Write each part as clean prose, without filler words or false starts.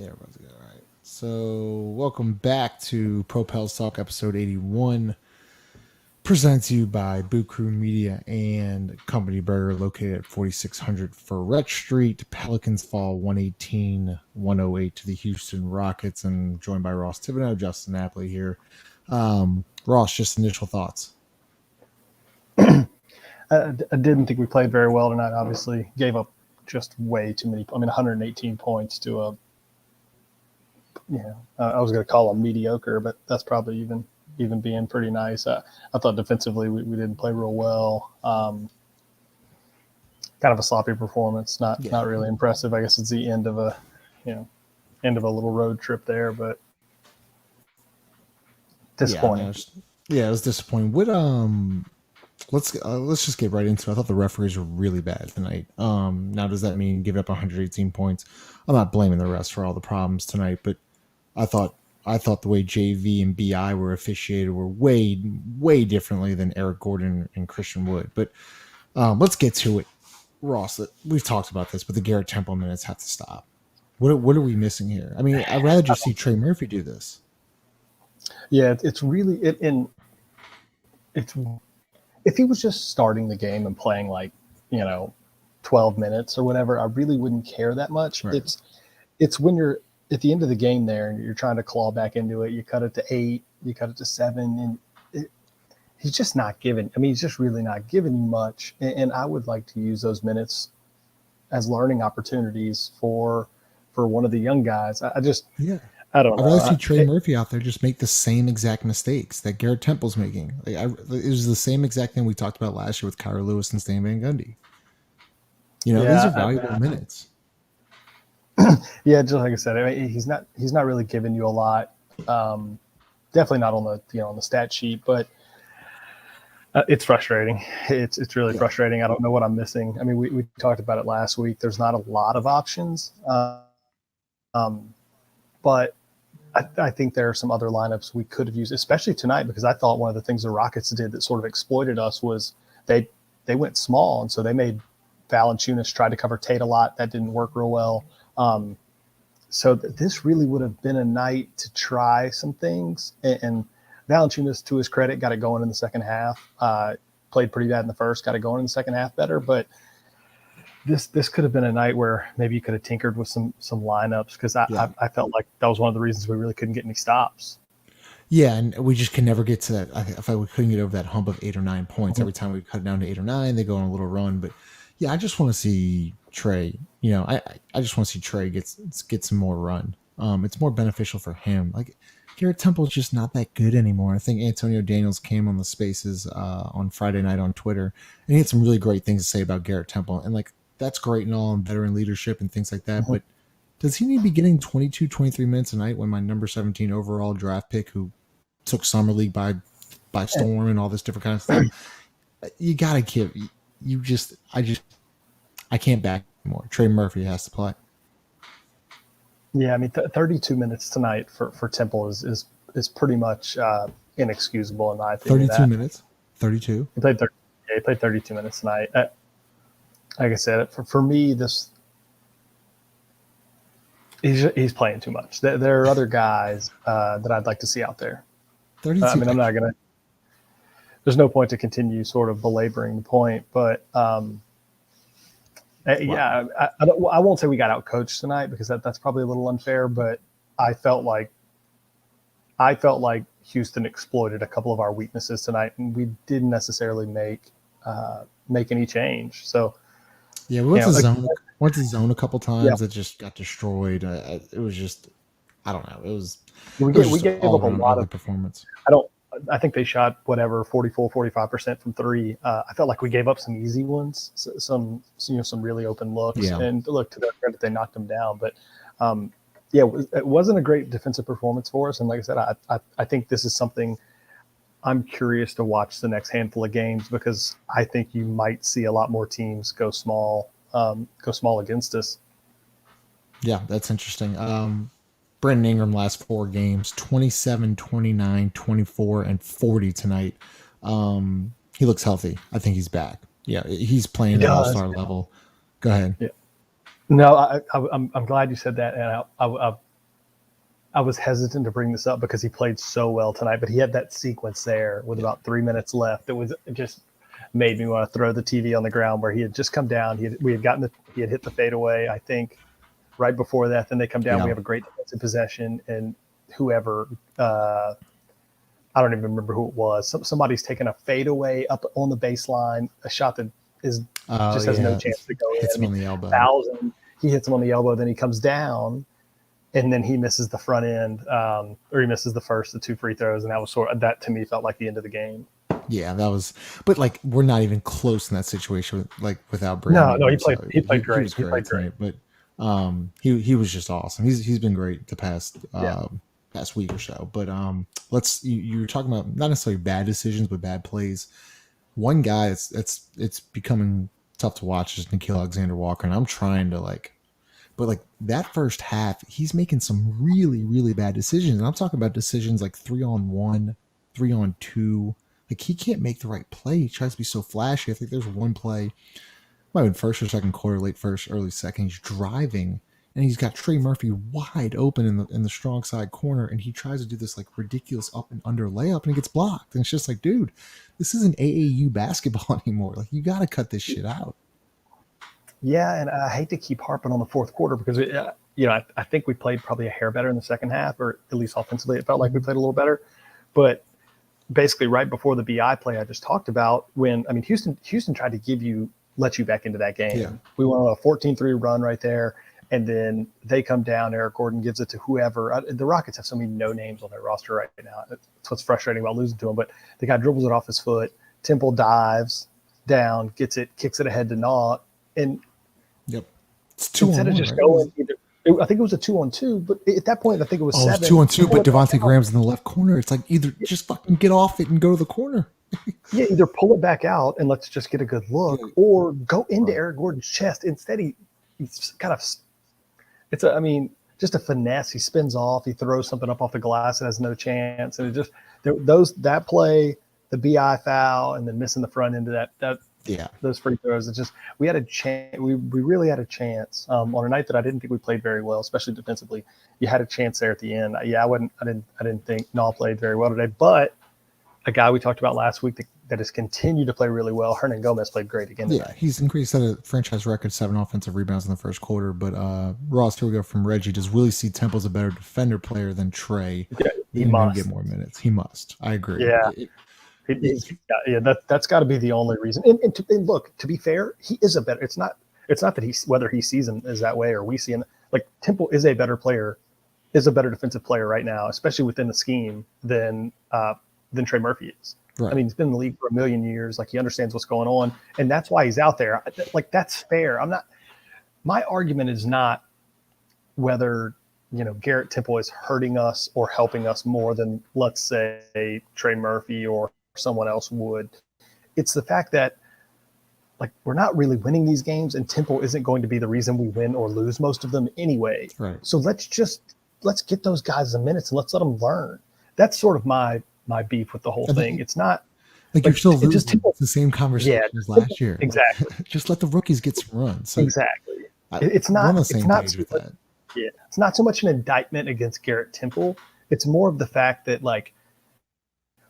Yeah, everyone's good. All right. So, welcome back to Propels Talk, episode 81, presented to you by Boot Crew Media and Company Burger, located at 4600 Ferret Street. Pelicans fall 118-108 to the Houston Rockets, and joined by Ross Thibodeau, Justin Napoli here. Ross, just initial thoughts. I didn't think we played very well tonight. Obviously, gave up just way too many. 118 points to a, I was going to call them mediocre, but that's probably even being pretty nice. I thought defensively we didn't play real well. Kind of a sloppy performance. Not really impressive. I guess it's the end of a little road trip there, but disappointing. Yeah, it was disappointing. What let's just get right into it. I thought the referees were really bad tonight. Now does that mean giving up 118 points? I'm not blaming the refs for all the problems tonight, but I thought the way JV and BI were officiated were way differently than Eric Gordon and Christian Wood. But let's get to it. Ross, we've talked about this, but the Garrett Temple minutes have to stop. What are we missing here? I mean, I'd rather just see Trey Murphy do this. Yeah, it's really if he was just starting the game and playing 12 minutes or whatever, I really wouldn't care that much. Right. It's when you're at the end of the game there and you're trying to claw back into it, you cut it to 8, you cut it to 7, and he's just not giving. I mean, he's just really not giving you much. And I would like to use those minutes as learning opportunities for one of the young guys. I don't know. I'd rather see Trey Murphy out there just make the same exact mistakes that Garrett Temple's making. It was the same exact thing we talked about last year with Kyra Lewis and Stan Van Gundy. These are valuable minutes. Yeah, just like I said, I mean, he's not really giving you a lot. Definitely not on the stat sheet, but it's frustrating. It's really frustrating. I don't know what I'm missing. I mean, we talked about it last week. There's not a lot of options, but I think there are some other lineups we could have used, especially tonight, because I thought one of the things the Rockets did that sort of exploited us was they went small, and so they made Valanciunas try to cover Tate a lot. That didn't work real well. So this really would have been a night to try some things. And Valanciunas, to his credit, got it going in the second half. Played pretty bad in the first, got it going in the second half better, but this could have been a night where maybe you could have tinkered with some lineups, because I felt like that was one of the reasons we really couldn't get any stops. Yeah, and we just could never get to that. I felt we couldn't get over that hump of 8 or 9 points. Every time we cut down to 8 or 9, they go on a little run. But yeah, I just want to see Trey. I just want to see Trey get some more run. It's more beneficial for him. Like, Garrett Temple's just not that good anymore. I think Antonio Daniels came on the Spaces on Friday night on Twitter, and he had some really great things to say about Garrett Temple. And that's great and all, and veteran leadership and things like that. But does he need to be getting 22, 23 minutes a night when my number 17 overall draft pick, who took Summer League by storm and all this different kind of stuff? You got to give. I can't back anymore. Trey Murphy has to play. Yeah, I mean, 32 minutes tonight for Temple is pretty much inexcusable in my opinion. 32 minutes? 32? He played 32 minutes tonight. Like I said, for me, he's playing too much. There are other guys that I'd like to see out there. 32. I mean, I'm not going to – there's no point to continue sort of belaboring the point, but yeah, I won't say we got out-coached tonight, because that's probably a little unfair, but I felt like Houston exploited a couple of our weaknesses tonight, and we didn't necessarily make any change. So yeah, we went to zone a couple times. It just got destroyed. It was just, I don't know. We gave up a lot of performance. I think they shot 45% from 3. I felt like we gave up some easy ones, some really open looks. Yeah. And look, to their credit, they knocked them down. But it wasn't a great defensive performance for us. And like I said, I think this is something I'm curious to watch the next handful of games, because I think you might see a lot more teams go small against us. Yeah, that's interesting. Brandon Ingram last 4 games, 27, 29, 24, and 40 tonight. He looks healthy. I think he's back. Yeah, he's playing at all-star level. Go ahead. Yeah. No, I'm glad you said that, and I was hesitant to bring this up because he played so well tonight, but he had that sequence there with about 3 minutes left. It just made me want to throw the TV on the ground where he had just come down. He had hit the fadeaway, I think, right before that. Then they come down. We Yeah. have a great defensive possession, and whoever I don't even remember who it was. Somebody's taking a fadeaway up on the baseline, a shot that is Oh just has no yeah. chance to go in. Hits I him mean, on the elbow. thousand. He hits him on the elbow, then he comes down, and then he misses the front end, or he misses the two free throws, and that to me felt like the end of the game. Yeah, that was. But like, we're not even close in that situation without Brandon No, Ingram. So he played he great. was great tonight. But he was just awesome. He's been great the Yeah, past week or so. But you were talking about not necessarily bad decisions, but bad plays. One guy it's becoming tough to watch is Nikhil Alexander Walker, and I'm trying to but like that first half, he's making some really, really bad decisions. And I'm talking about decisions like 3-on-1, 3-on-2. Like he can't make the right play. He tries to be so flashy. I think there's one play, might have been first or second quarter, late first, early second. He's driving and he's got Trey Murphy wide open in the strong side corner, and he tries to do this like ridiculous up and under layup, and it gets blocked. And it's just like, dude, this isn't AAU basketball anymore. Like you got to cut this shit out. yeah, and I hate to keep harping on the fourth quarter because I think we played probably a hair better in the second half, or at least offensively, it felt like we played a little better. But basically, right before the BI play I just talked about, Houston tried to let you back into that game. Yeah. We went on a 14-3 run right there, and then they come down. Eric Gordon gives it to whoever. The Rockets have so many no names on their roster right now. That's what's frustrating about losing to them. But the guy dribbles it off his foot. Temple dives down, gets it, kicks it ahead to Naw, and Yep. It's 2-on-1, instead of just right? going I think it was a 2-on-2, but at that point I think it was 7. It's 2-on-2, but Devontae Graham's in the left corner. It's like either just fucking get off it and go to the corner. Yeah, either pull it back out and let's just get a good look, or go into Eric Gordon's chest. Instead, he's kind of just a finesse. He spins off, he throws something up off the glass and has no chance. And it just that play, the BI foul, and then missing the front end of those free throws. It's just we had a chance. We really had a chance on a night that I didn't think we played very well, especially defensively. You had a chance there at the end. I didn't think Naw played very well today, but a guy we talked about last week that has continued to play really well, Hernan Gomez, played great again tonight. Yeah, he's increased at a franchise record 7 offensive rebounds in the first quarter. But Ross, here we go from Reggie. Does Willie see Temple's a better defender player than Trey? Yeah, he must get more minutes. He must. I agree. Yeah. That's got to be the only reason. And look, to be fair, he is a better. It's not that whether he sees him as that way or we see him. Like Temple is a better player, is a better defensive player right now, especially within the scheme than Trey Murphy is. Right. I mean, he's been in the league for a million years. Like he understands what's going on, and that's why he's out there. Like that's fair. My argument is not whether Garrett Temple is hurting us or helping us more than, let's say, Trey Murphy or someone else would. It's the fact that we're not really winning these games, and Temple isn't going to be the reason we win or lose most of them anyway. Right. So let's get those guys the minutes and let's let them learn. That's sort of my beef with the whole thing. It's not you're still losing. It's the same conversation as last year. Exactly. Just let the rookies get some runs. So exactly. It's not on the same page with that. Yeah, it's not so much an indictment against Garrett Temple. It's more of the fact that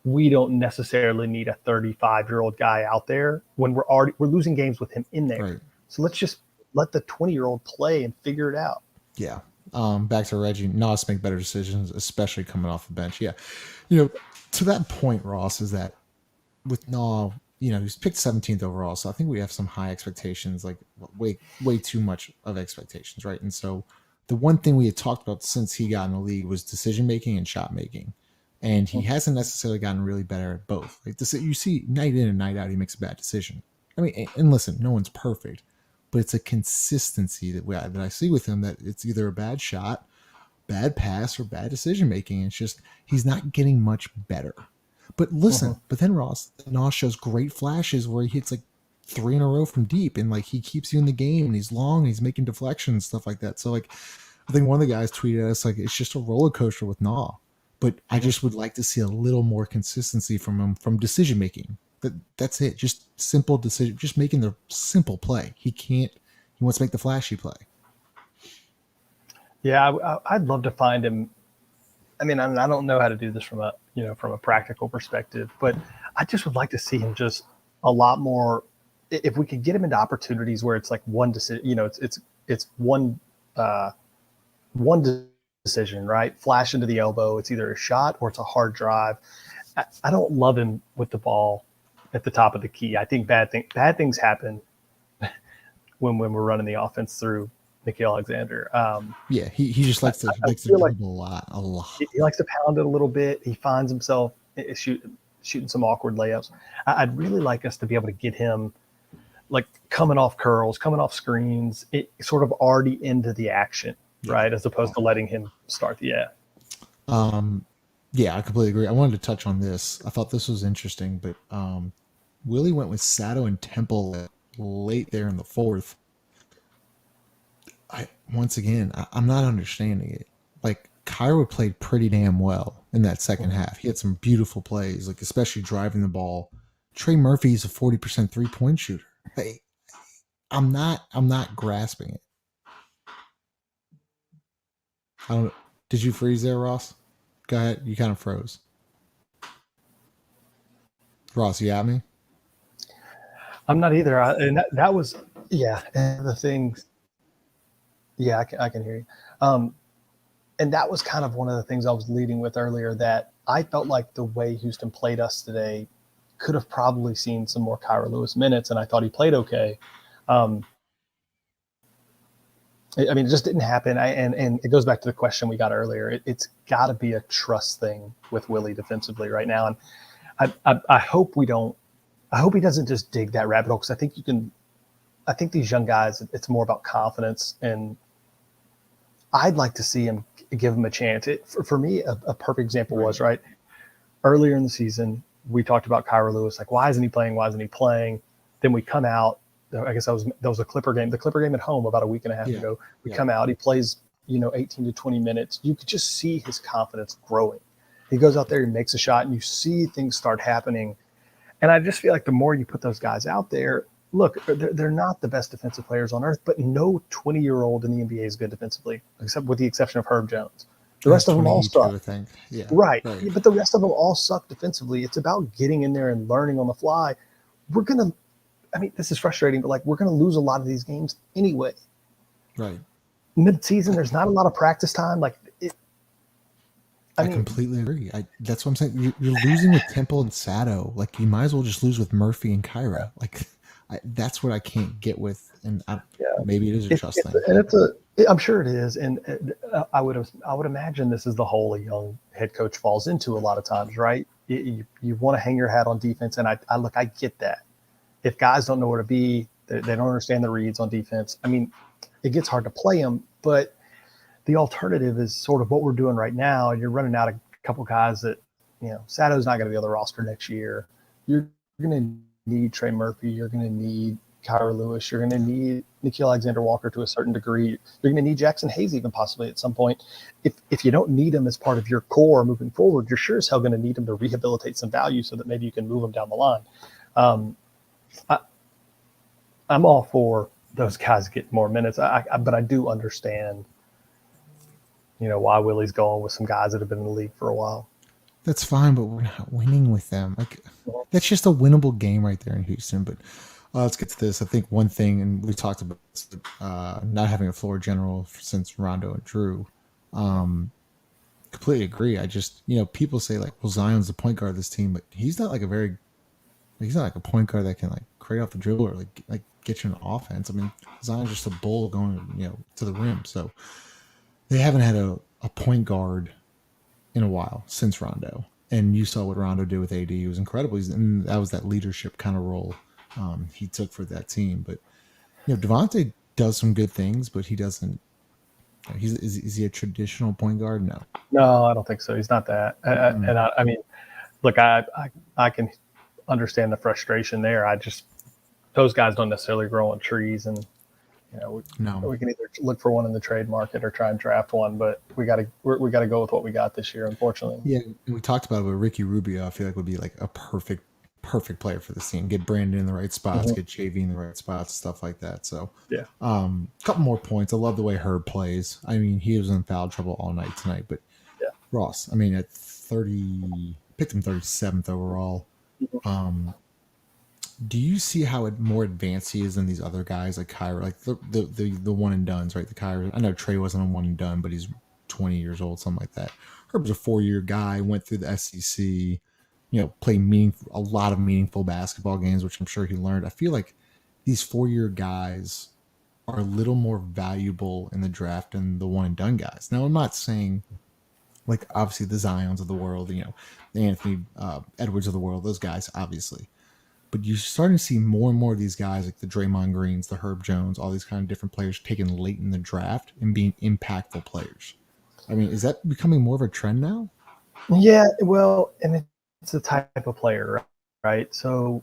we don't necessarily need a 35-year-old guy out there when we're losing games with him in there. Right. So let's just let the 20-year-old play and figure it out. Yeah. Back to Reggie. Nas make better decisions, especially coming off the bench. Yeah. To that point, Ross, is that with Nah, he's picked 17th overall. So I think we have some high expectations, like way too much of expectations, right? And so the one thing we had talked about since he got in the league was decision making and shot making. And he hasn't necessarily gotten really better at both. Like you see night in and night out, he makes a bad decision. I mean, and listen, no one's perfect, but it's a consistency that I see with him, that it's either a bad shot, bad pass, or bad decision making. It's just he's not getting much better. But listen, but then Ross, Nas shows great flashes where he hits 3 in a row from deep, and he keeps you in the game, and he's long, and he's making deflections, stuff like that. So I think one of the guys tweeted at us it's just a roller coaster with Nah. But I just would like to see a little more consistency from him from decision making. That's it. Just simple decision, just making the simple play. He wants to make the flashy play. Yeah, I'd love to find him I mean, I don't know how to do this from a from a practical perspective, but I just would like to see him just a lot more. If we could get him into opportunities where it's like one decision, it's uh, one decision, right? Flash into the elbow. It's either a shot or it's a hard drive. I don't love him with the ball at the top of the key. I think bad things happen when we're running the offense through Nikhil Alexander. Yeah, he just I likes to feel like dribble a lot. he likes to pound it a little bit. He finds himself shooting some awkward layups. I'd really like us to be able to get him like coming off curls, coming off screens, it sort of already into the action, Yeah. right? As opposed to letting him start the Yeah, I completely agree. I wanted to touch on this. I thought this was interesting, but Willie went with Sato and Temple late there in the fourth. Once again, I'm not understanding it. Like Kyra played pretty damn well in that second half. He had some beautiful plays, like especially driving the ball. Trey Murphy is a 40% 3-point shooter. Hey, I'm not grasping it. I don't. Did you freeze there, Ross? Go ahead. You kind of froze. Ross, you got me? I'm not either. And that was, yeah. And the things, yeah, I can hear you. And that was kind of one of the things I was leading with earlier, that I felt like the way Houston played us today could have probably seen some more Kyra Lewis minutes, and I thought he played okay. I mean, it just didn't happen. And it goes back to the question we got earlier. It's got to be a trust thing with Willie defensively right now. And I hope we don't. I hope he doesn't just dig that rabbit hole, because I think you can. I think these young guys, it's more about confidence, and I'd like to see him give him a chance. For me, a perfect example was right earlier in the season. We talked about Kyra Lewis, like, why isn't he playing? Why isn't he playing? Then we come out. I guess that was a Clipper game. The Clipper game at home about a week and a half ago. We come out. He plays 18 to 20 minutes. You could just see his confidence growing. He goes out there, he makes a shot, and you see things start happening. And I just feel like the more you put those guys out there, look, they're not the best defensive players on earth, but no 20-year-old in the NBA is good defensively, except with the exception of Herb Jones. The rest of them all suck. Yeah, right. But the rest of them all suck defensively. It's about getting in there and learning on the fly. I mean, this is frustrating, but like, we're going to lose a lot of these games anyway. Right. Mid-season, there's not a lot of practice time. Like, I completely agree. That's what I'm saying. You're losing with Temple and Sato. Like, you might as well just lose with Murphy and Kyra. Like, that's what I can't get with. And maybe it is a trust thing. And I'm sure it is. And I would imagine this is the hole a young head coach falls into a lot of times, right? You want to hang your hat on defense, and I get that. If guys don't know where to be, they don't understand the reads on defense. I mean, it gets hard to play them, but the alternative is sort of what we're doing right now. You're running out a couple guys that, Sato's not going to be on the roster next year. You're going to need Trey Murphy. You're going to need Kyra Lewis. You're going to need Nikhil Alexander-Walker to a certain degree. You're going to need Jackson Hayes even possibly at some point. If you don't need him as part of your core moving forward, you're sure as hell going to need him to rehabilitate some value so that maybe you can move him down the line. I'm all for those guys getting more minutes, but I do understand, why Willie's going with some guys that have been in the league for a while. That's fine, but we're not winning with them. Like, that's just a winnable game right there in Houston. But let's get to this. I think one thing, and we talked about this, not having a floor general since Rondo and Drew. Completely agree. I just, people say like, well, Zion's the point guard of this team, but he's not like a point guard that can like create off the dribble or like get you an offense. I mean, Zion's just a bull going, to the rim. So they haven't had a point guard in a while since Rondo. And you saw what Rondo did with AD. He was incredible. And that was that leadership kind of role he took for that team. But, Devontae does some good things, but he doesn't. Is he a traditional point guard? No, I don't think so. He's not that. And I mean, look, I can understand the frustration there. Those guys don't necessarily grow on trees, and we can either look for one in the trade market or try and draft one, but we got to go with what we got this year, unfortunately. Yeah, we talked about it with Ricky Rubio. I feel like would be like a perfect player for this team. Get Brandon in the right spots, get JV in the right spots, stuff like that. So yeah, a couple more points. I love the way Herb plays. I mean, he was in foul trouble all night tonight, but Ross. I mean, at 30, picked him 37th overall. Do you see how more advanced he is than these other guys like Kyra, like the one and dones, right? The Kyra. I know Trey wasn't a one and done, but he's 20 years old, something like that. Herb's a 4-year guy, went through the SEC, played a lot of meaningful basketball games, which I'm sure he learned. I feel like these 4-year guys are a little more valuable in the draft than the one and done guys. Now, I'm not saying like obviously the Zions of the world, the Anthony Edwards of the world, those guys, obviously. But you're starting to see more and more of these guys like the Draymond Greens, the Herb Jones, all these kind of different players taken late in the draft and being impactful players. I mean, is that becoming more of a trend now? Yeah, well, and it's the type of player, right? So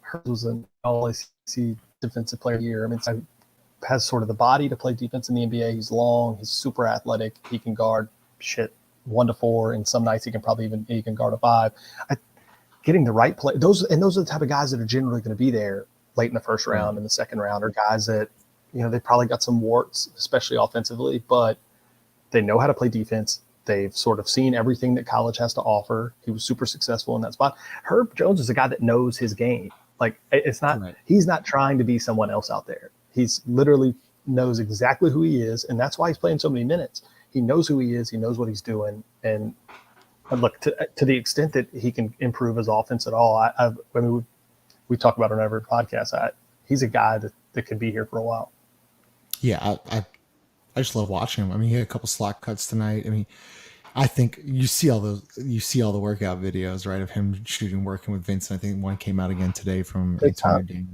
Herb was an all-SEC defensive player here. I mean, has sort of the body to play defense in the NBA. He's long, he's super athletic. He can guard 1 to 4, and some nights he can guard a 5. Getting the right play, those are the type of guys that are generally going to be there late in the first round and the second round, are guys that they probably got some warts, especially offensively, but they know how to play defense. They've sort of seen everything that college has to offer. He was super successful in that spot. Herb Jones is a guy that knows his game. Like he's not trying to be someone else out there. He's literally knows exactly who he is, and that's why he's playing so many minutes. He knows who he is. He knows what he's doing, and look, to the extent that he can improve his offense at all, I mean, we talk about it on every podcast. He's a guy that could be here for a while. Yeah, I just love watching him. I mean, he had a couple slot cuts tonight. I mean, I think you see all the workout videos, right, of him shooting, working with Vincent. I think one came out again today from Antonio Daniels,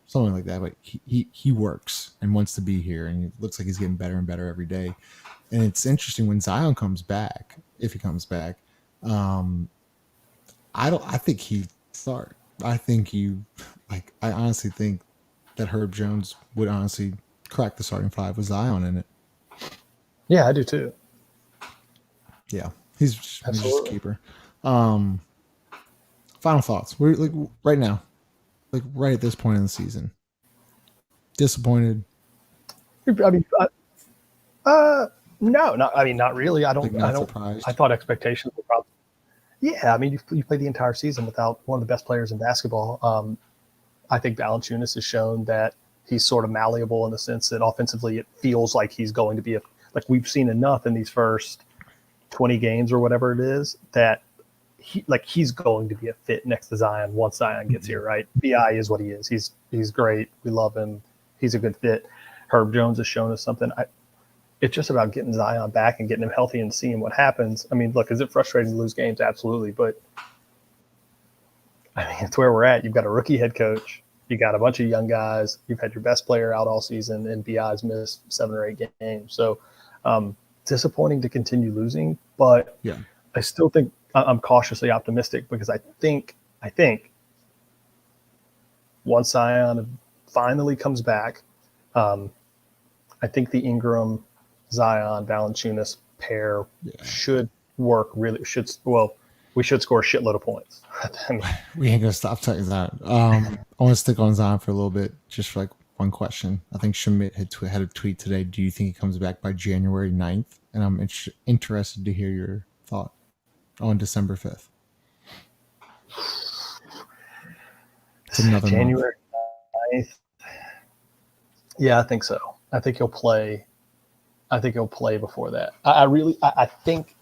something like that. But he works and wants to be here, and it looks like he's getting better and better every day. And it's interesting when Zion comes back, if he comes back. I think he'd start. I honestly think that Herb Jones would honestly crack the starting 5 with Zion in it. Yeah, I do too. Yeah, he's just a keeper. Final thoughts. We're like right now, like right at this point in the season. Disappointed? I mean, no, not really. I don't. Surprised. I thought expectations were probably. Yeah, I mean, you played the entire season without one of the best players in basketball. I think Valanciunas has shown that he's sort of malleable in the sense that offensively it feels like he's going to be like we've seen enough in these first 20 games or whatever it is that he's going to be a fit next to Zion once Zion gets here, right? BI is what he is. He's great. We love him. He's a good fit. Herb Jones has shown us something. It's just about getting Zion back and getting him healthy and seeing what happens. I mean, look, is it frustrating to lose games? Absolutely. But I mean, it's where we're at. You've got a rookie head coach. You got a bunch of young guys. You've had your best player out all season, and BI's missed 7 or 8 games. So disappointing to continue losing, but yeah, I still think I'm cautiously optimistic because I think once Zion finally comes back, I think the Ingram, Zion, Valanciunas pair should work really. We should score a shitload of points. I mean, we ain't gonna stop talking that. I want to stick on Zion for a little bit, just for like one question. I think Schmidt had a tweet today. Do you think he comes back by January 9th? And I'm interested to hear your thought on December 5th. It's another January 9th. Yeah, I think so. I think he'll play before that. I think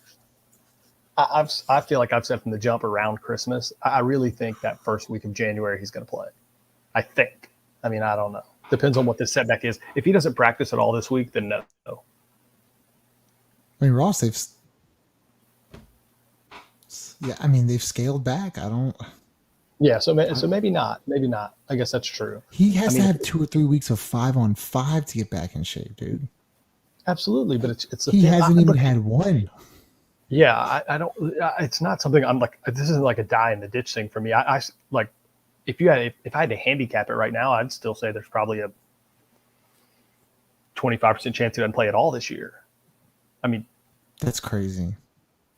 I feel like I've said from the jump around Christmas, I really think that first week of January he's going to play. I think. I mean, I don't know. Depends on what this setback is. If he doesn't practice at all this week, then no. I mean, Ross, they've scaled back. I don't. Yeah, so maybe not. Maybe not. I guess that's true. He has to have 2 or 3 weeks of 5-on-5 to get back in shape, dude. Absolutely, but it's he hasn't even had one. Yeah, I don't. It's not something I'm like. This isn't like a die in the ditch thing for me. I like if I had to handicap it right now, I'd still say there's probably a 25% chance he doesn't play at all this year. I mean, that's crazy.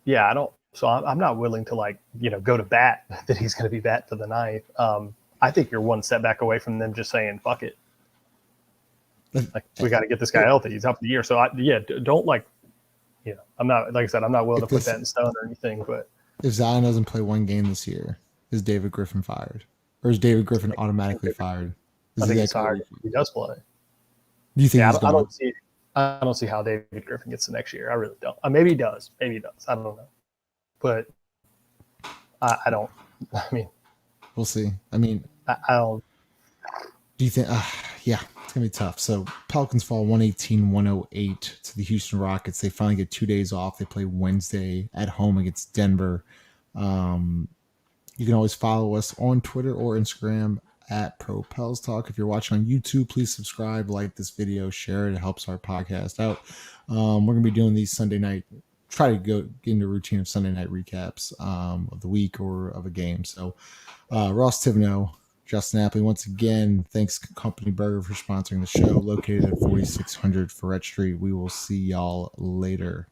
Yeah, I don't. So I'm not willing to go to bat that he's going to be bat to the 9th. I think you're one setback away from them just saying fuck it. Like we got to get this guy healthy. He's out for the year. So don't I'm not, like I said, I'm not willing If to put this that in stone or anything, but if Zion doesn't play one game this year, is David Griffin fired, or is David Griffin automatically fired? I Is he think that he's guy? fired if he does play. Do you think Yeah, he's gone? I don't see how David Griffin gets the next year. I really don't. Maybe he does. Maybe he does. I don't know. But I don't. I mean, We'll see. I mean, I don't. do you think? Yeah, it's gonna be tough. So Pelicans fall 118-108 to the Houston Rockets. They finally get 2 days off. They play Wednesday at home against Denver. Um, you can always follow us on Twitter or Instagram at ProPels Talk. If you're watching on YouTube, please subscribe, like this video, share it. It helps our podcast out. We're gonna be doing these Sunday night. Try to get into a routine of Sunday night recaps of the week or of a game. So Ross Tivno, Justin Apley, once again, thanks Company Burger for sponsoring the show, located at 4600 Ferret Street. We will see y'all later.